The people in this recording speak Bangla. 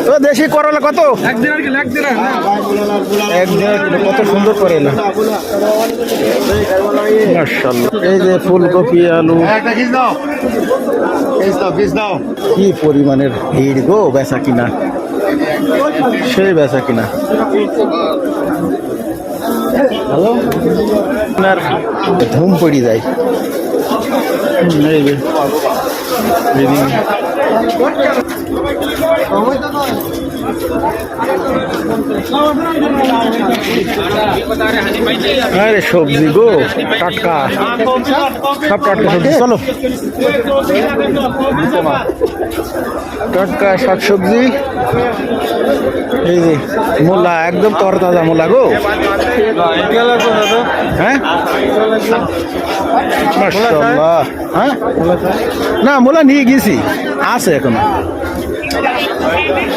তো দেশি করলা কত? কত সুন্দর করলা, মাশাআল্লাহ। এই যে ফুলকপি, আলু, কি পরিমাণের ভিড় গো, বেচা কিনা, সেই বেচা কিনা। হ্যালো, আপনার ধুম পড়ি যায়। এই যে আরে সবজি গো, টাটকা, সব টাটকা সবজি। চলো, টাটকা শাকসবজি। এই যে মূলা, একদম তরতাজা মূলা গো। হ্যাঁ, মাশাআল্লাহ। হ্যাঁ, না মূলা নিয়ে গেছি, আছে এখনো।